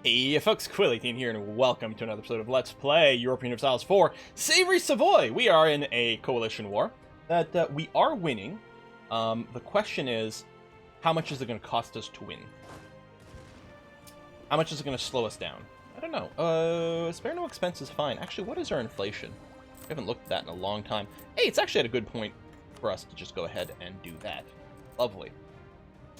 Hey folks, Quilly18 here, and welcome to another episode of Let's Play Europa Universalis 4 Savory Savoy! We are in a coalition war that we are winning. The question is, how much is it going to cost us to win? How much is it going to slow us down? I don't know. Spare no expense is fine. Actually, what is our inflation? We haven't looked at that in a long time. Hey, it's actually at a good point for us to just go ahead and do that. Lovely.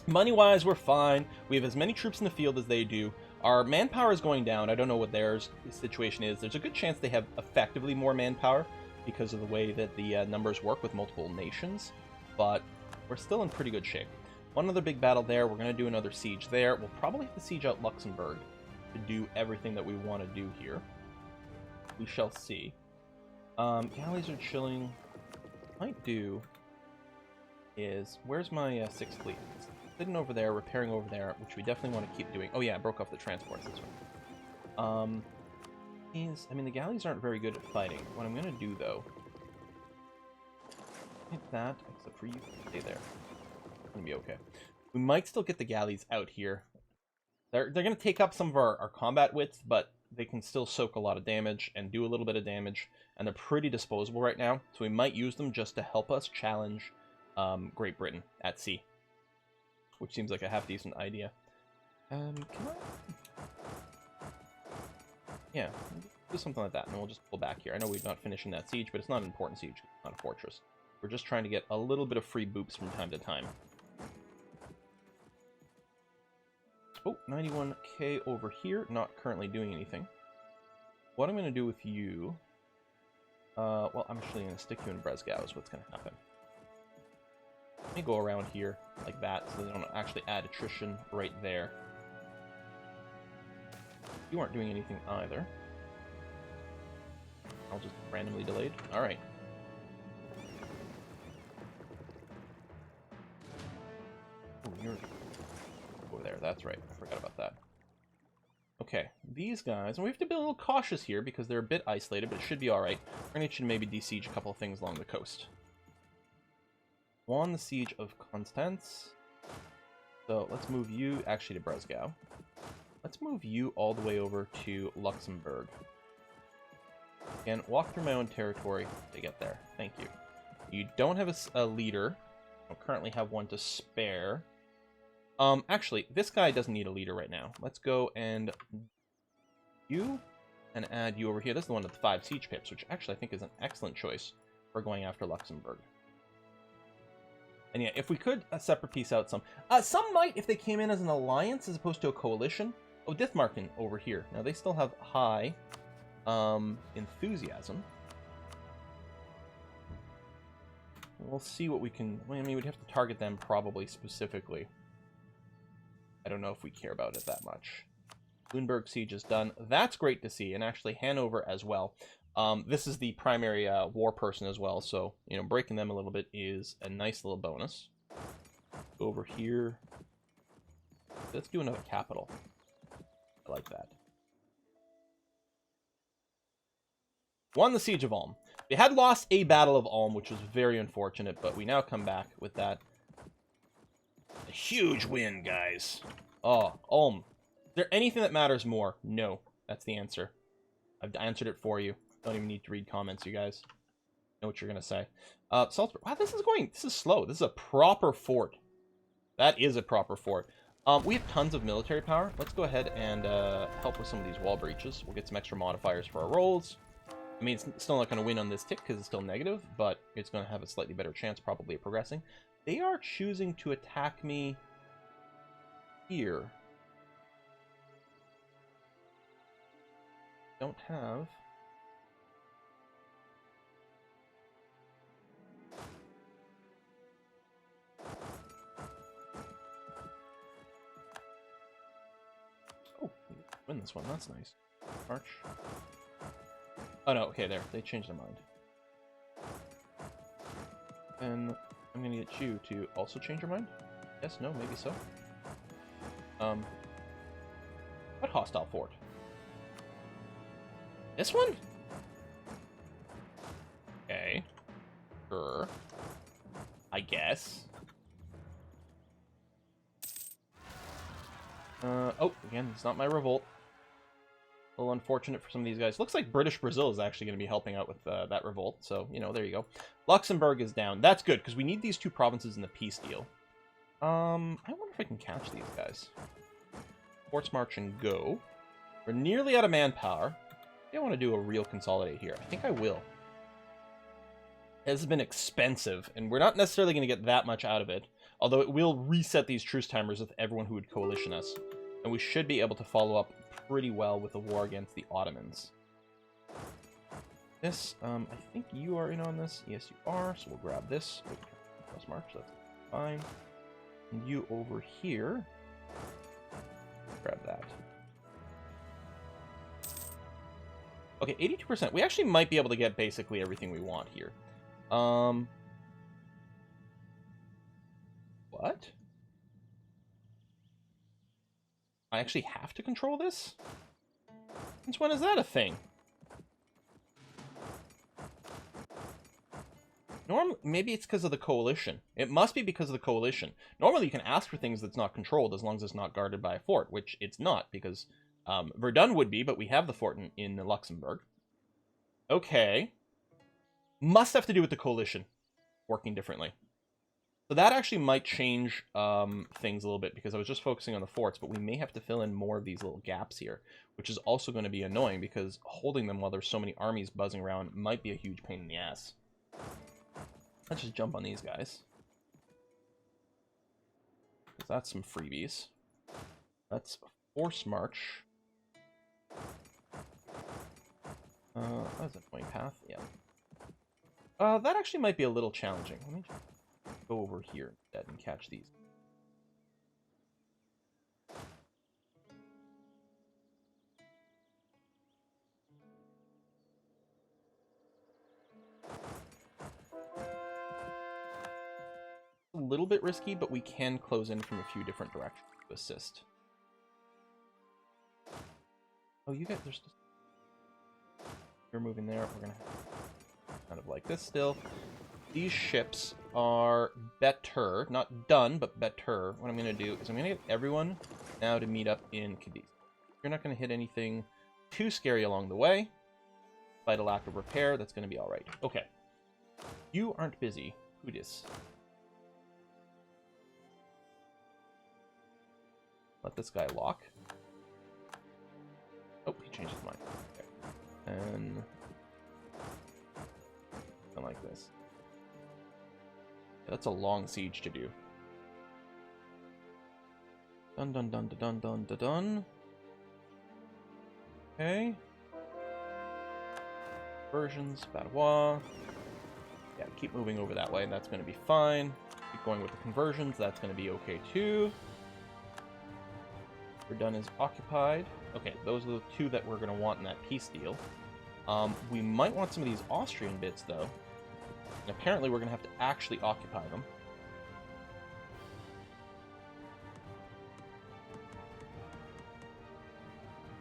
Money-wise, we're fine. We have as many troops in the field as they do. Our manpower is going down. I don't know what their situation is. There's a good chance they have effectively more manpower because of the way that the numbers work with multiple nations, but we're still in pretty good shape. One other big battle there. We're going to do another siege there. We'll probably have to siege out Luxembourg to do everything that we want to do here. We shall see. Galleys are chilling. What I might do is, where's my 6th fleet? It's sitting over there, repairing over there, which we definitely want to keep doing. Oh yeah, I broke off the transports this one. I mean, the galleys aren't very good at fighting. What I'm going to do, though, hit that, except for you, stay there. It's going to be okay. We might still get the galleys out here. They're going to take up some of our combat width, but they can still soak a lot of damage and do a little bit of damage, and they're pretty disposable right now, so we might use them just to help us challenge Great Britain at sea, which seems like a half-decent idea. Can I? Yeah, do something like that, and then we'll just pull back here. I know we're not finishing that siege, but it's not an important siege. It's not a fortress. We're just trying to get a little bit of free boops from time to time. Oh, 91k over here, not currently doing anything. What I'm going to do with you... well, I'm actually going to stick you in Brassica is what's going to happen. Let me go around here like that so they don't actually add attrition right there. You aren't doing anything either. I'll just randomly delayed. Alright. Oh, you're over there. That's right. I forgot about that. Okay, these guys, and we have to be a little cautious here because they're a bit isolated, but it should be alright. We're going to maybe besiege a couple of things along the coast. Won the siege of Constance. So let's move you actually to Brassica. Let's move you all the way over to Luxembourg. Again, walk through my own territory to get there. Thank you. You don't have a leader. I don't currently have one to spare. Actually, this guy doesn't need a leader right now. Let's go and you and add you over here. This is the one with the 5 siege pips, which actually I think is an excellent choice for going after Luxembourg. And yeah, if we could separate piece out some. Some might if they came in as an alliance as opposed to a coalition. Oh, Dithmarken over here. Now, they still have high enthusiasm. We'll see what we can... I mean, we'd have to target them probably specifically. I don't know if we care about it that much. Lüneburg siege is done. That's great to see. And actually, Hanover as well. This is the primary war person as well, so, you know, breaking them a little bit is a nice little bonus. Go over here. Let's do another capital. I like that. Won the Siege of Ulm. We had lost a Battle of Ulm, which was very unfortunate, but we now come back with that. A huge win, guys. Oh, Ulm. Is there anything that matters more? No. That's the answer. I've answered it for you. Don't even need to read comments, you guys. Know what you're gonna say. Salzburg. Wow, this is slow. This is a proper fort. That is a proper fort. We have tons of military power. Let's go ahead and help with some of these wall breaches. We'll get some extra modifiers for our rolls. I mean, it's still not going to win on this tick because it's still negative, but it's going to have a slightly better chance probably of progressing. They are choosing to attack me here. Don't have... Oh, win this one. That's nice. March. Oh no, okay, there. They changed their mind. And I'm gonna get you to also change your mind? Yes, no, maybe so. What hostile fort? This one? Okay. Sure. I guess. Oh, again, it's not my revolt. A little unfortunate for some of these guys. Looks like British Brazil is actually going to be helping out with that revolt. So, you know, there you go. Luxembourg is down. That's good, because we need these 2 provinces in the peace deal. I wonder if I can catch these guys. Forts march and go. We're nearly out of manpower. I want to do a real consolidate here. I think I will. This has been expensive, and we're not necessarily going to get that much out of it. Although it will reset these truce timers with everyone who would coalition us. And we should be able to follow up pretty well with the war against the Ottomans. This, I think you are in on this. Yes, you are. So we'll grab this. Plus march, that's fine. And you over here. Grab that. Okay, 82%. We actually might be able to get basically everything we want here. What? I actually have to control this? Since when is that a thing? Maybe it's because of the coalition. It must be because of the coalition. Normally you can ask for things that's not controlled as long as it's not guarded by a fort, which it's not, because Verdun would be, but we have the fort in Luxembourg. Okay. Must have to do with the coalition working differently. So that actually might change things a little bit, because I was just focusing on the forts, but we may have to fill in more of these little gaps here, which is also going to be annoying, because holding them while there's so many armies buzzing around might be a huge pain in the ass. Let's just jump on these guys. Because that's some freebies. Let's force march. That's an annoying path, yeah. That actually might be a little challenging. Let me just go over here instead and catch these. A little bit risky, but we can close in from a few different directions to assist. Oh, you guys, there's just... You're moving there. We're gonna have kind of like this still. These ships are better, not done, but better. What I'm gonna do is I'm gonna get everyone now to meet up in Cadiz. You're not gonna hit anything too scary along the way. Despite a lack of repair, that's gonna be all right. Okay, you aren't busy. Who dis? Let this guy lock. Oh, he changed his mind. Okay. And something like this. Yeah, that's a long siege to do. Dun dun dun dun dun dun dun. Okay. Conversions, Valois. Yeah, keep moving over that way, and that's going to be fine. Keep going with the conversions, that's going to be okay too. Verdun is occupied. Okay, those are the 2 that we're going to want in that peace deal. We might want some of these Austrian bits, though. And apparently we're going to have to actually occupy them.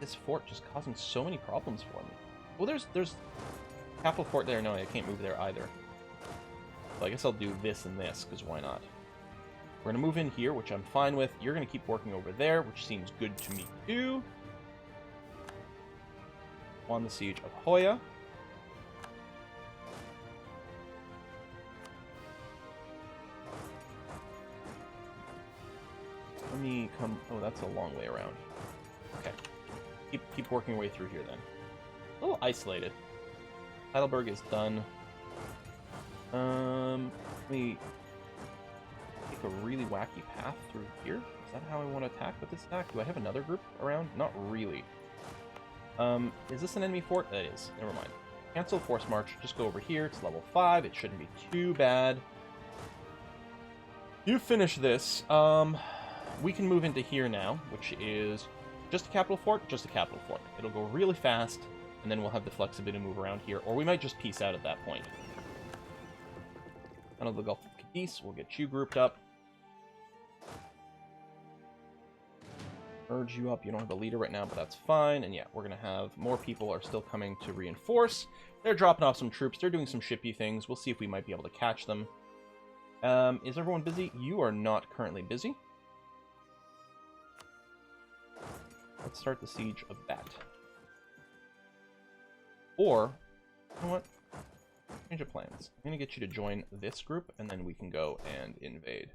This fort just causing so many problems for me. Well, there's capital fort there. No, I can't move there either. So I guess I'll do this and this, because why not? We're going to move in here, which I'm fine with. You're going to keep working over there, which seems good to me too. On the siege of Hoya. Let me come... Oh, that's a long way around. Okay. Keep working your way through here, then. A little isolated. Heidelberg is done. Let me take a really wacky path through here. Is that how I want to attack with this attack? Do I have another group around? Not really. Is this an enemy fort? That is. Never mind. Cancel force march. Just go over here. It's level 5. It shouldn't be too bad. You finish this. We can move into here now, which is just a capital fort, just a capital fort. It'll go really fast, and then we'll have the flexibility to move around here, or we might just peace out at that point. Out of the Gulf of Cadiz, we'll get you grouped up. Urge you up. You don't have a leader right now, but that's fine. And yeah, we're going to have more people are still coming to reinforce. They're dropping off some troops. They're doing some shippy things. We'll see if we might be able to catch them. Is everyone busy? You are not currently busy. Let's start the siege of that. Or, you know what? Change of plans. I'm going to get you to join this group, and then we can go and invade.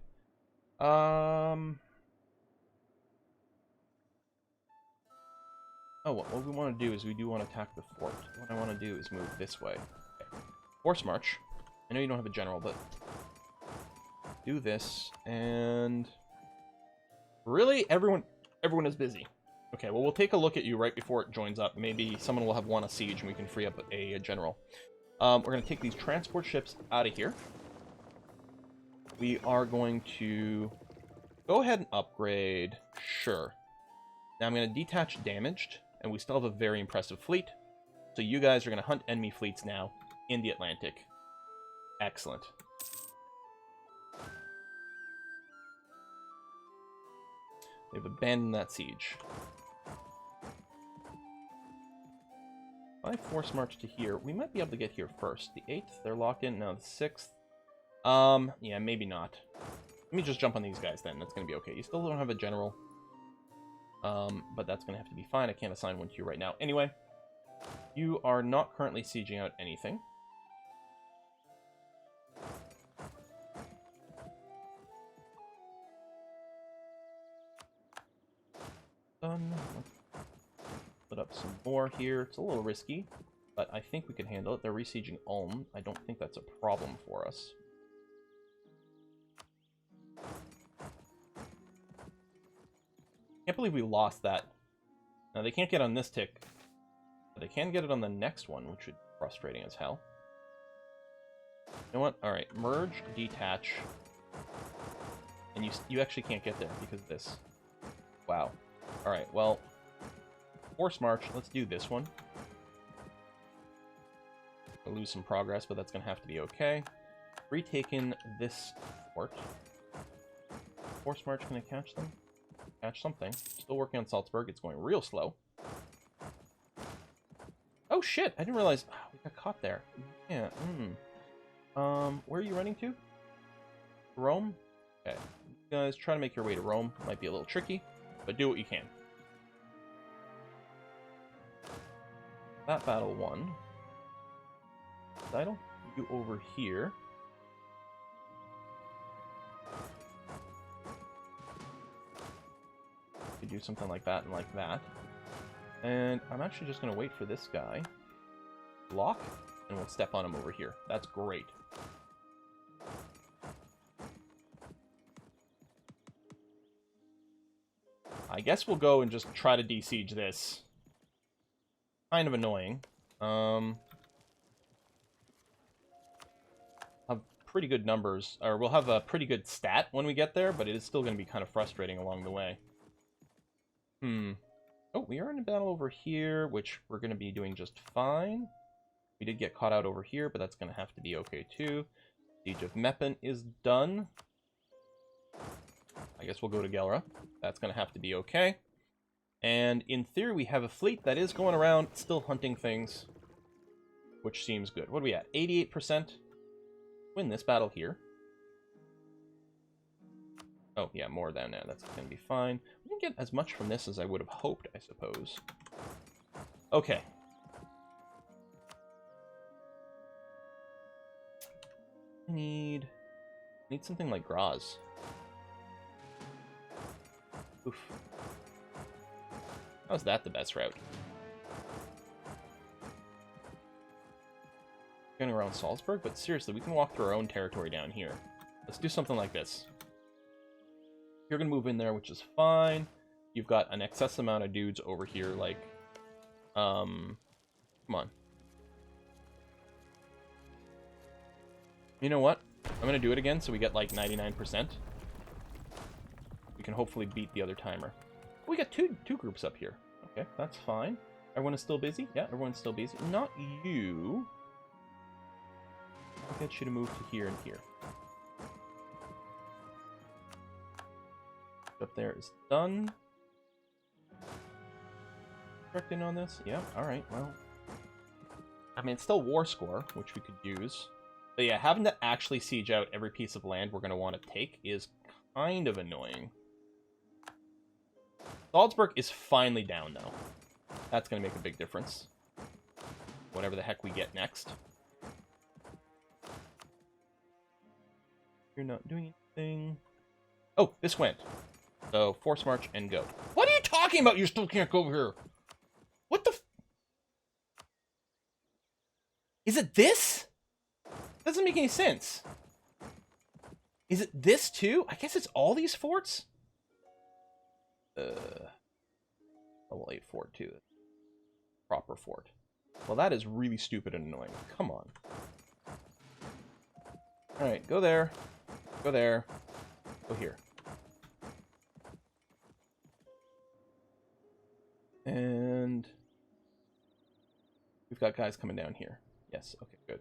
Oh, what we want to do is we do want to attack the fort. What I want to do is move this way. Okay. Force march. I know you don't have a general, but do this, and really, everyone is busy. Okay, well, we'll take a look at you right before it joins up. Maybe someone will have won a siege, and we can free up a general. We're going to take these transport ships out of here. We are going to go ahead and upgrade. Sure. Now I'm going to detach damaged, and we still have a very impressive fleet. So you guys are going to hunt enemy fleets now in the Atlantic. Excellent. They've abandoned that siege. If I force march to here, we might be able to get here first. The 8th, they're locked in. No, the 6th. Yeah, maybe not. Let me just jump on these guys then. That's going to be okay. You still don't have a general. But that's going to have to be fine. I can't assign one to you right now. Anyway, you are not currently sieging out anything. Done. Let's put up some more here. It's a little risky, but I think we can handle it. They're resieging Ulm. I don't think that's a problem for us. Can't believe we lost that. Now, they can't get on this tick, but they can get it on the next one, which would be frustrating as hell. You know what? Alright, merge, detach. And you actually can't get there because of this. Wow. Alright, well, force march. Let's do this one. We'll lose some progress, but that's going to have to be okay. Retaken this fort. Force march, can I catch them? Catch something. Still working on Salzburg. It's going real slow. Oh shit! I didn't realize we got caught there. Yeah. Where are you running to? Rome? Okay. You guys try to make your way to Rome. Might be a little tricky, but do what you can. That battle won. Title. You over here. Do something like that and like that. And I'm actually just going to wait for this guy. Block, and we'll step on him over here. That's great. I guess we'll go and just try to de-siege this. Kind of annoying. Have pretty good numbers, or we'll have a pretty good stat when we get there, but it is still going to be kind of frustrating along the way. Oh, we are in a battle over here, which we're going to be doing just fine. We did get caught out over here, but that's going to have to be okay too. Siege of Meppen is done. I guess we'll go to Gelra. That's going to have to be okay. And in theory, we have a fleet that is going around still hunting things, which seems good. What are we at? 88%? Win this battle here. Oh, yeah, more than that. That's going to be fine. We didn't get as much from this as I would have hoped, I suppose. Okay. I need something like Graz. Oof. How's that the best route? Going around Salzburg, but seriously, we can walk through our own territory down here. Let's do something like this. You're going to move in there, which is fine. You've got an excess amount of dudes over here, like, come on. You know what? I'm going to do it again, so we get, like, 99%. We can hopefully beat the other timer. We got two groups up here. Okay, that's fine. Everyone is still busy? Yeah, everyone's still busy. Not you. I'll get you to move to here and here. Up there is done. Correcting on this? Yeah, alright, well. I mean, it's still war score, which we could use. But yeah, having to actually siege out every piece of land we're going to want to take is kind of annoying. Salzburg is finally down, though. That's going to make a big difference. whatever the heck we get next. You're not doing anything. Oh, this went. So, force march and go. What are you talking about? You still can't go over here. What the f... Is it this? Doesn't make any sense. Is it this too? I guess it's all these forts? Level 8 fort too. Proper fort. Well, that is really stupid and annoying. Come on. Alright, go there. Go there. Go here. And we've got guys coming down here. Yes, okay, good.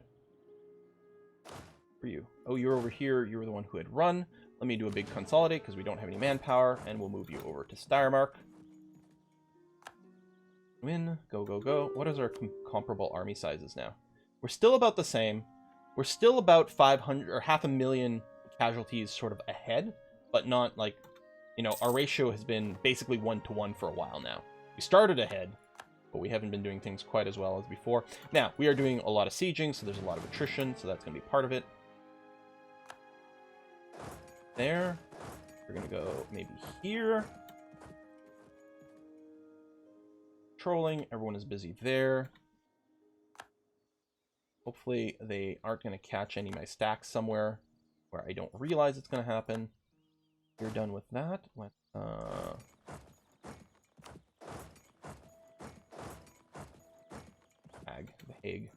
For you. Oh, you're over here. You were the one who had run. Let me do a big consolidate because we don't have any manpower, and we'll move you over to Steiermark. Win. Go, go, go. What is our comparable army sizes now? We're still about the same. We're still about 500 or 500,000 casualties sort of ahead, but not like, you know, our ratio has been basically 1-to-1 for a while now. We started ahead, but we haven't been doing things quite as well as before. Now, we are doing a lot of sieging, so there's a lot of attrition, so that's going to be part of it. There. We're going to go maybe here. Trolling. Everyone is busy there. Hopefully they aren't going to catch any of my stacks somewhere where I don't realize it's going to happen. You're done with that. Let's the Hague.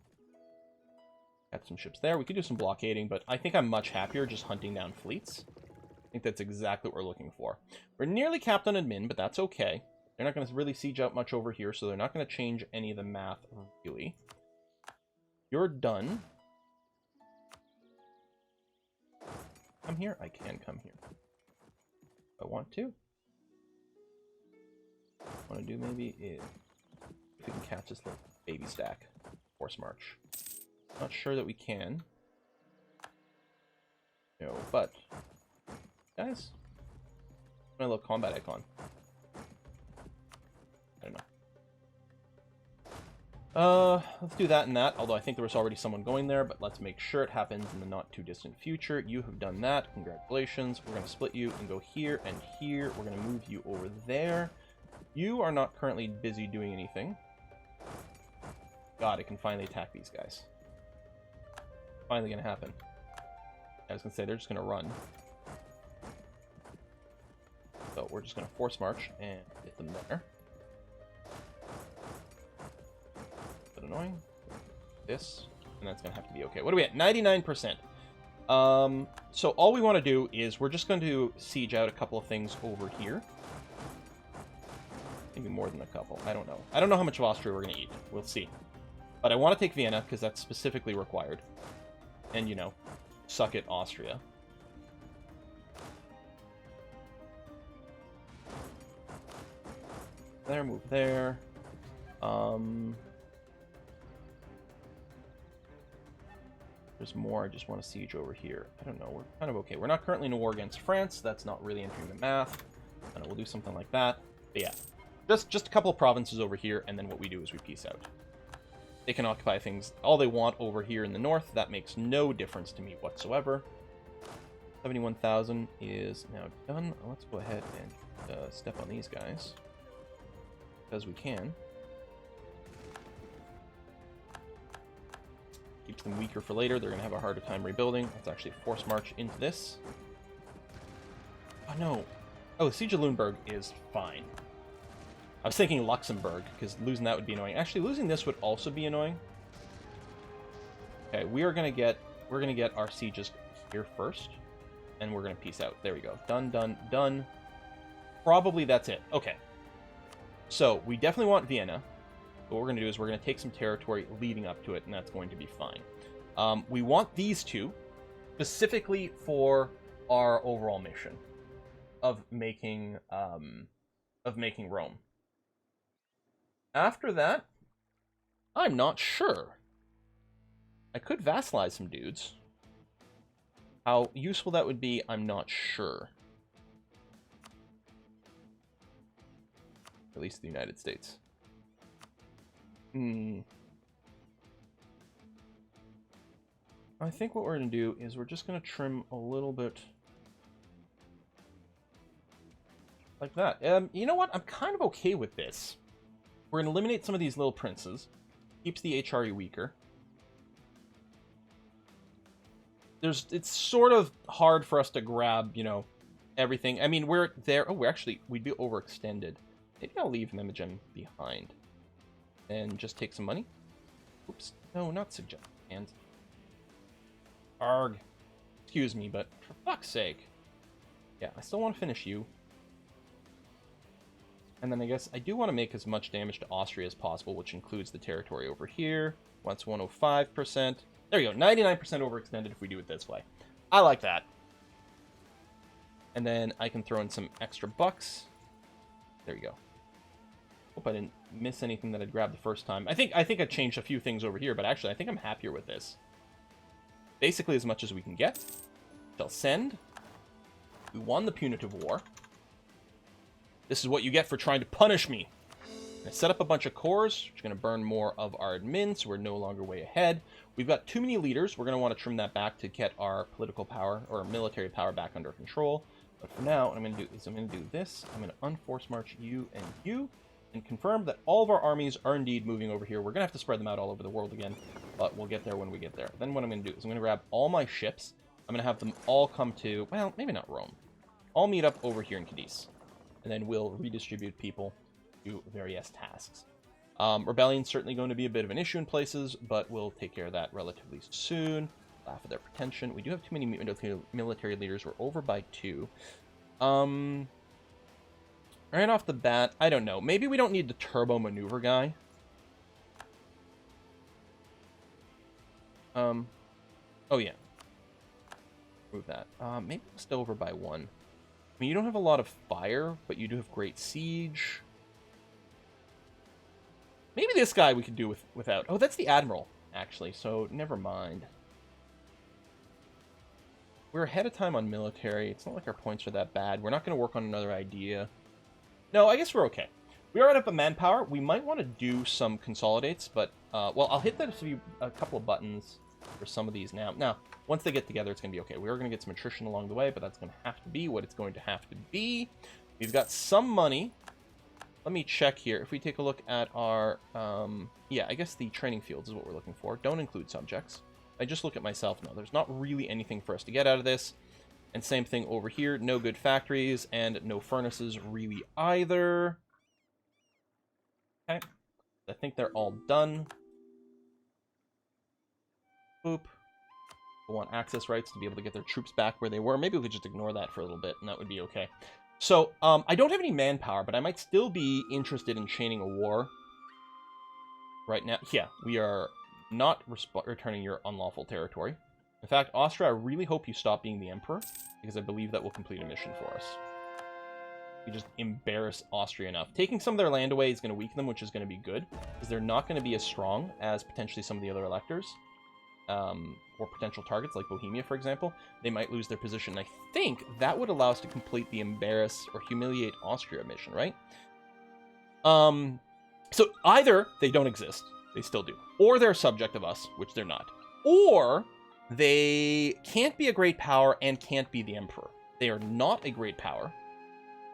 Got some ships there. We could do some blockading, but I think I'm much happier just hunting down fleets. I think that's exactly what we're looking for. We're nearly capped on admin, but that's okay. They're not going to really siege out much over here, so they're not going to change any of the math, really. You're done. Come here? I can come here. If I want to. What I want to do maybe is if we can catch this little baby stack. Force march. Not sure that we can. No, but guys, my little combat icon. I don't know. Let's do that and that, although I think there was already someone going there, but let's make sure it happens in the not too distant future. You have done that. Congratulations. We're going to split you and go here and here. We're going to move you over there. You are not currently busy doing anything. God, it can finally attack these guys. Finally going to happen. I was going to say, they're just going to run. So we're just going to force march and hit them there. Bit annoying. This, and that's going to have to be okay. What are we at? 99%. So all we want to do is we're just going to siege out a couple of things over here. Maybe more than a couple. I don't know. I don't know how much of Austria we're going to eat. We'll see. But I want to take Vienna, because that's specifically required. And, you know, suck it, Austria. There, move there. There's more. I just want to siege over here. I don't know. We're kind of okay. We're not currently in a war against France. That's not really entering the math. And we'll do something like that. But yeah, just a couple of provinces over here, and then what we do is we peace out. They can occupy things all they want over here in the north. That makes no difference to me whatsoever. 71,000 is now done. Let's go ahead and step on these guys. Because we can. Keeps them weaker for later. They're going to have a harder time rebuilding. Let's actually force march into this. Oh, no. Oh, the Siege of Lüneburg is fine. I was thinking Luxembourg, because losing that would be annoying. Actually, losing this would also be annoying. Okay, we're gonna get our sieges here first, and we're gonna peace out. There we go. Done, done, done. Probably that's it. Okay. So we definitely want Vienna. What we're gonna do is we're gonna take some territory leading up to it, and that's going to be fine. We want these two specifically for our overall mission of making Rome. After that, I'm not sure. I could vassalize some dudes. How useful that would be, I'm not sure. At least the United States. I think what we're going to do is we're just going to trim a little bit like that. You know what? I'm kind of okay with this. We're going to eliminate some of these little princes. Keeps the HRE weaker. It's sort of hard for us to grab, you know, everything. I mean, we're there. Oh, we'd be overextended. Maybe I'll leave Mimigen behind and just take some money. Oops. No, not suggest. And arg. Excuse me, but for fuck's sake. Yeah, I still want to finish you. And then I guess I do want to make as much damage to Austria as possible, which includes the territory over here. Once 105%. There you go, 99% overextended if we do it this way. I like that. And then I can throw in some extra bucks. There you go. Hope I didn't miss anything that I'd grabbed the first time. I think I changed a few things over here, but actually I think I'm happier with this. Basically as much as we can get. Shall send. We won the punitive war. This is what you get for trying to punish me. I set up a bunch of cores, which are going to burn more of our admin, so we're no longer way ahead. We've got too many leaders. We're going to want to trim that back to get our political power, or military power back under control. But for now, what I'm going to do is I'm going to do this. I'm going to unforce march you, and confirm that all of our armies are indeed moving over here. We're going to have to spread them out all over the world again, but we'll get there when we get there. Then what I'm going to do is I'm going to grab all my ships. I'm going to have them all come to, well, maybe not Rome. All meet up over here in Cadiz. And then we'll redistribute people to various tasks. Rebellion's certainly going to be a bit of an issue in places, but we'll take care of that relatively soon. Laugh at their pretension. We do have too many military leaders. We're over by 2. Right off the bat, I don't know. Maybe we don't need the turbo maneuver guy. Oh yeah. Move that. Maybe we'll stay over by 1. I mean, you don't have a lot of fire, but you do have great siege. Maybe this guy we could do without. Oh, that's the Admiral, actually, so never mind. We're ahead of time on military. It's not like our points are that bad. We're not going to work on another idea. No, I guess we're okay. We are up in manpower. We might want to do some consolidates, but, well, I'll hit that a couple of buttons for some of these now. Now, once they get together, it's going to be okay. We are going to get some attrition along the way, but that's going to have to be what it's going to have to be. We've got some money. Let me check here. If we take a look at our, yeah, I guess the training fields is what we're looking for. Don't include subjects. I just look at myself now. There's not really anything for us to get out of this. And same thing over here. No good factories and no furnaces really either. Okay. I think they're all done. Boop. We want access rights to be able to get their troops back where they were. Maybe we could just ignore that for a little bit, and that would be okay. So, I don't have any manpower, but I might still be interested in chaining a war. Right now, yeah, we are not returning your unlawful territory. In fact, Austria, I really hope you stop being the emperor, because I believe that will complete a mission for us. We just embarrass Austria enough. Taking some of their land away is going to weaken them, which is going to be good, because they're not going to be as strong as potentially some of the other electors. Or potential targets, like Bohemia, for example. They might lose their position. I think that would allow us to complete the embarrass or humiliate Austria mission, right? So either they don't exist, they still do, or they're a subject of us, which they're not, or they can't be a great power and can't be the emperor. They are not a great power,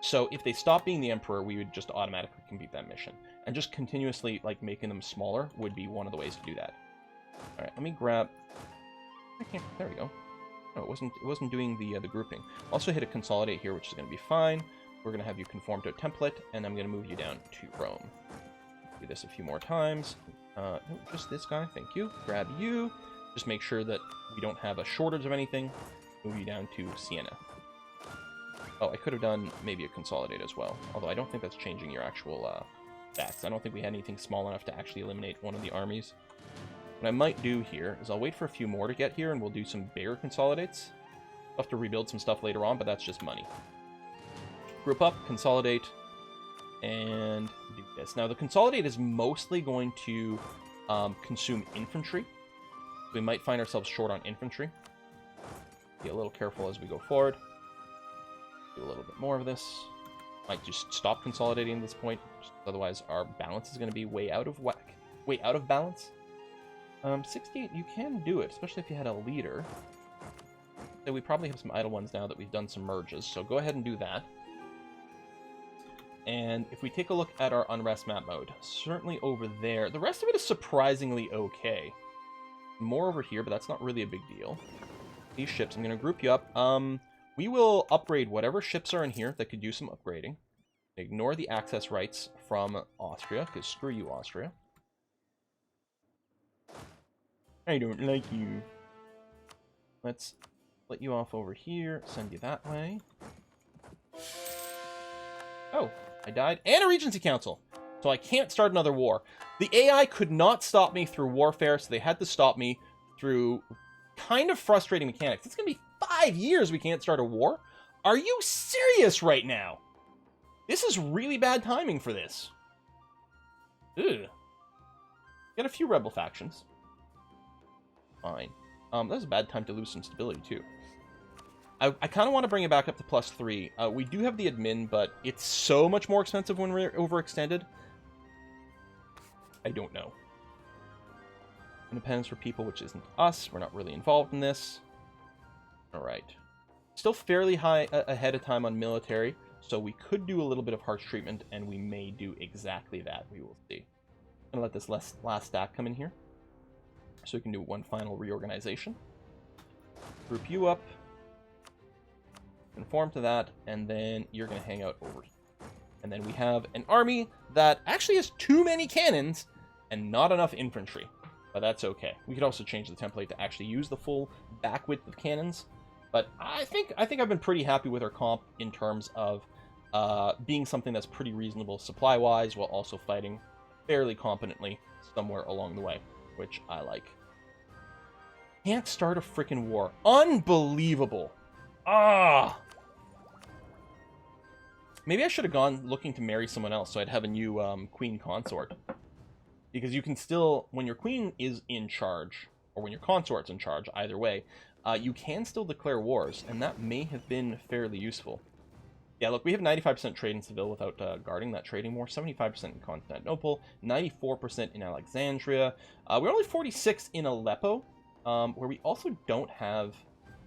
so if they stop being the emperor, we would just automatically complete that mission, and just continuously, like, making them smaller would be one of the ways to do that. All right, let me grab. I can't. There we go. No, it wasn't doing the grouping. Also hit a consolidate here, which is going to be fine. We're going to have you conform to a template, and I'm going to move you down to Rome. Do this a few more times. No, just this guy. Thank you. Grab you. Just make sure that we don't have a shortage of anything. Move you down to Siena. Oh, I could have done maybe a consolidate as well. Although I don't think that's changing your actual stats. I don't think we had anything small enough to actually eliminate one of the armies. What I might do here is I'll wait for a few more to get here, and we'll do some bigger consolidates. We'll have to rebuild some stuff later on, but that's just money. Group up, consolidate, and do this. Now, the consolidate is mostly going to consume infantry. We might find ourselves short on infantry. Be a little careful as we go forward. Do a little bit more of this. Might just stop consolidating at this point, otherwise our balance is going to be way out of whack. Way out of balance. 68, you can do it, especially if you had a leader. So we probably have some idle ones now that we've done some merges, so go ahead and do that. And if we take a look at our unrest map mode, certainly over there, the rest of it is surprisingly okay. More over here, but that's not really a big deal. These ships, I'm going to group you up. We will upgrade whatever ships are in here that could use some upgrading. Ignore the access rights from Austria, because screw you, Austria. I don't like you. Let's let you off over here, send you that way. Oh, I died. And a Regency Council. So I can't start another war. The AI could not stop me through warfare, so they had to stop me through kind of frustrating mechanics. It's going to be 5 years we can't start a war? Are you serious right now? This is really bad timing for this. Ugh. Got a few rebel factions. Fine. That was a bad time to lose some stability, too. I kind of want to bring it back up to +3. We do have the admin, but it's so much more expensive when we're overextended. I don't know. Independence for people, which isn't us. We're not really involved in this. Alright. Still fairly high ahead of time on military, so we could do a little bit of harsh treatment, and we may do exactly that. We will see. I'm going to let this last stack come in here, so we can do one final reorganization. Group you up. Conform to that, and then you're going to hang out over here. And then we have an army that actually has too many cannons and not enough infantry. But that's okay. We could also change the template to actually use the full back width of cannons. But I think I've been pretty happy with our comp in terms of being something that's pretty reasonable supply-wise, while also fighting fairly competently somewhere along the way, which I like. Can't start a freaking war. Unbelievable. Ah! Maybe I should have gone looking to marry someone else so I'd have a new queen consort. Because you can still, when your queen is in charge, or when your consort's in charge, either way, you can still declare wars, and that may have been fairly useful. Yeah, look, we have 95% trade in Seville without guarding that trading war, 75% in Constantinople, 94% in Alexandria. We're only 46 in Aleppo, where we also don't have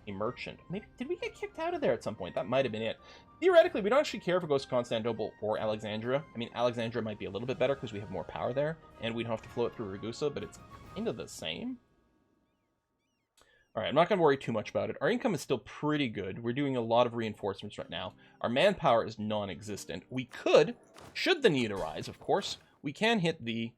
a merchant. Maybe, did we get kicked out of there at some point? That might have been it. Theoretically, we don't actually care if it goes to Constantinople or Alexandria. I mean, Alexandria might be a little bit better because we have more power there, and we don't have to flow it through Ragusa, but it's kind of the same. Alright, I'm not going to worry too much about it. Our income is still pretty good. We're doing a lot of reinforcements right now. Our manpower is non-existent. We could, should the need arise, of course, we can hit the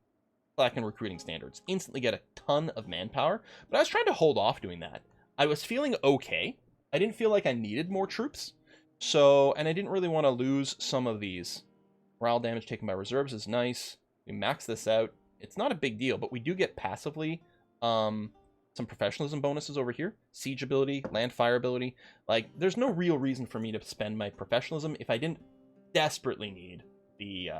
Slack and recruiting standards. Instantly get a ton of manpower, but I was trying to hold off doing that. I was feeling okay. I didn't feel like I needed more troops. So, and I didn't really want to lose some of these. Morale damage taken by reserves is nice. We max this out. It's not a big deal, but we do get passively some professionalism bonuses over here. Siege ability, land fire ability. Like, there's no real reason for me to spend my professionalism if I didn't desperately need the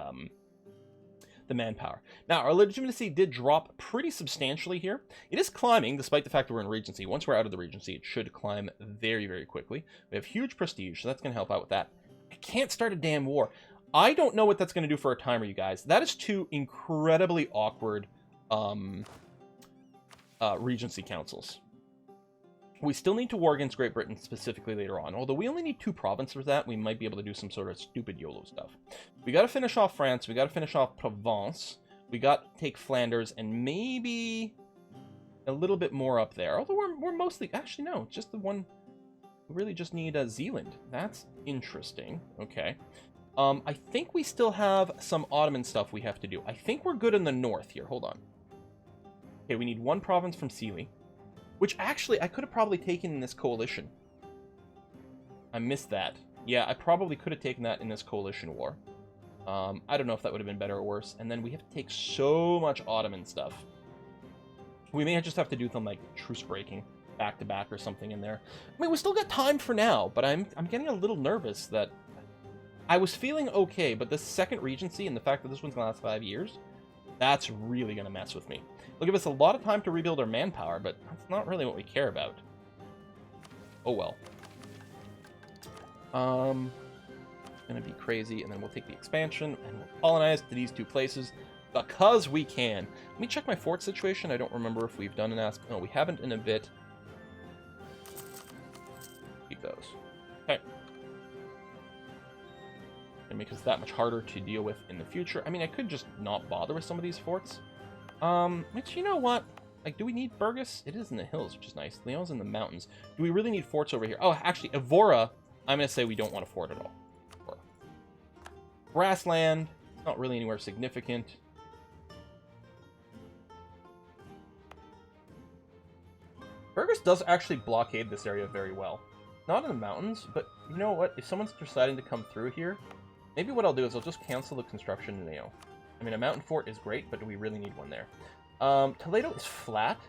manpower. Now, our legitimacy did drop pretty substantially here. It is climbing, despite the fact that we're in Regency. Once we're out of the Regency, it should climb very, very quickly. We have huge prestige, so that's going to help out with that. I can't start a damn war. I don't know what that's going to do for our timer, you guys. That is two incredibly awkward Regency councils. We still need to war against Great Britain specifically later on. Although we only need 2 provinces for that, we might be able to do some sort of stupid YOLO stuff. We got to finish off France. We got to finish off Provence. We got to take Flanders and maybe a little bit more up there. Although we're mostly... Actually, no. Just the one... We really just need Zealand. That's interesting. Okay. I think we still have some Ottoman stuff we have to do. I think we're good in the north here. Hold on. Okay, we need 1 province from Sealy. Which, actually, I could have probably taken in this coalition. I missed that. Yeah, I probably could have taken that in this coalition war. I don't know if that would have been better or worse. And then we have to take so much Ottoman stuff. We may just have to do some, like, truce breaking back-to-back or something in there. I mean, we still got time for now, but I'm getting a little nervous that... I was feeling okay, but this second Regency and the fact that this one's going to last 5 years, that's really going to mess with me. It'll give us a lot of time to rebuild our manpower, but that's not really what we care about. Oh well. Gonna be crazy, and then we'll take the expansion, and we'll colonize to these 2 places. because we can. Let me check my fort situation. I don't remember if we've done an aspect. No, we haven't in a bit. Keep those. Okay. And make us that much harder to deal with in the future. I mean, I could just not bother with some of these forts. Which, you know what? Like, do we need Burgess? It is in the hills, which is nice. Lyon's in the mountains. Do we really need forts over here? Oh, actually, Evora, I'm going to say we don't want a fort at all. Grassland, not really anywhere significant. Burgess does actually blockade this area very well. Not in the mountains, but you know what? If someone's deciding to come through here, maybe what I'll do is I'll just cancel the construction in Neo. I mean, a mountain fort is great, but do we really need one there? Toledo is flat,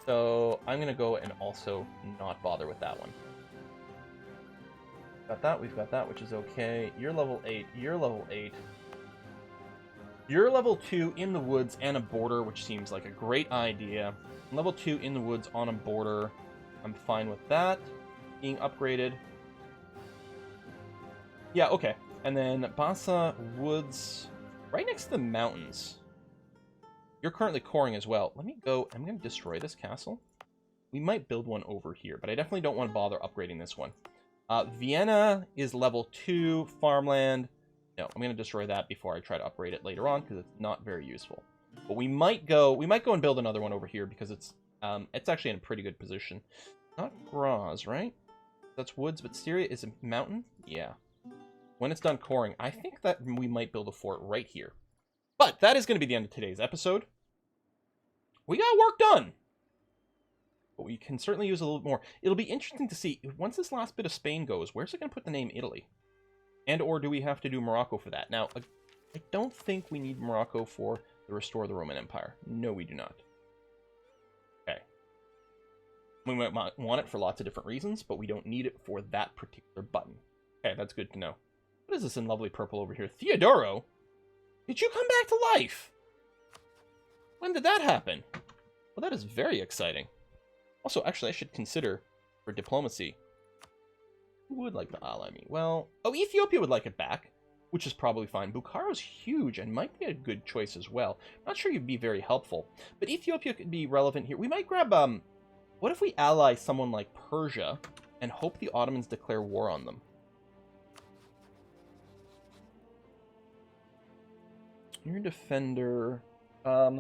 so I'm going to go and also not bother with that one. Got that, we've got that, which is okay. You're level 8, you're level 8. You're level 2 in the woods and a border, which seems like a great idea. Level 2 in the woods on a border. I'm fine with that being upgraded. Yeah, okay. And then Bassa Woods, right next to the mountains. You're currently coring as well. Let me go. I'm going to destroy this castle. We might build one over here, but I definitely don't want to bother upgrading this one. Vienna is level 2 farmland. No, I'm going to destroy that before I try to upgrade it later on because it's not very useful. But we might go and build another one over here because it's actually in a pretty good position. Not Graz, right? That's woods, but Styria is a mountain? Yeah. When it's done coring, I think that we might build a fort right here. But that is going to be the end of today's episode. We got work done! But we can certainly use a little bit more. It'll be interesting to see, once this last bit of Spain goes, where's it going to put the name Italy? And or do we have to do Morocco for that? Now, I don't think we need Morocco for the Restore the Roman Empire. No, we do not. Okay. We might want it for lots of different reasons, but we don't need it for that particular button. Okay, that's good to know. What is this in lovely purple over here? Theodoro? Did you come back to life? When did that happen? Well, that is very exciting. Also, actually, I should consider for diplomacy. Who would like to ally me? Well, oh, Ethiopia would like it back, which is probably fine. Bukharo's huge and might be a good choice as well. Not sure you'd be very helpful, but Ethiopia could be relevant here. We might grab, what if we ally someone like Persia and hope the Ottomans declare war on them? You're a defender. I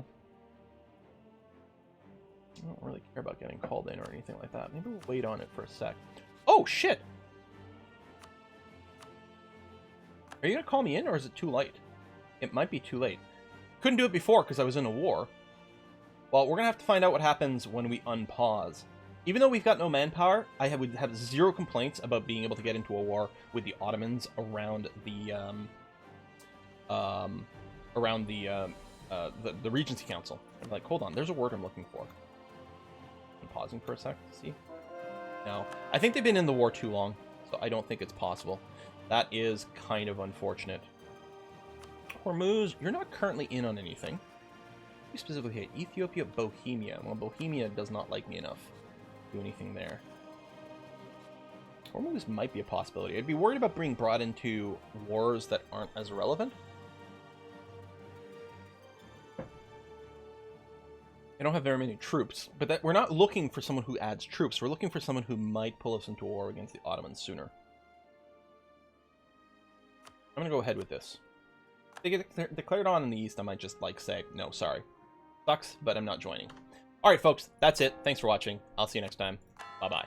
don't really care about getting called in or anything like that. Maybe we'll wait on it for a sec. Oh, shit! Are you going to call me in, or is it too late? It might be too late. Couldn't do it before because I was in a war. Well, we're going to have to find out what happens when we unpause. Even though we've got no manpower, I would have zero complaints about being able to get into a war with the Ottomans around the Regency Council. I'm like, hold on, there's a word I'm looking for. I'm pausing for a sec to see. No, I think they've been in the war too long, so I don't think it's possible. That is kind of unfortunate. Hormuz, you're not currently in on anything. You specifically hate Ethiopia, Bohemia. Well, Bohemia does not like me enough to do anything there. Hormuz might be a possibility. I'd be worried about being brought into wars that aren't as relevant. I don't have very many troops, but we're not looking for someone who adds troops. We're looking for someone who might pull us into a war against the Ottomans sooner. I'm going to go ahead with this. If they get declared on in the East, I might just, like, say, no, sorry. Sucks, but I'm not joining. Alright, folks, that's it. Thanks for watching. I'll see you next time. Bye-bye.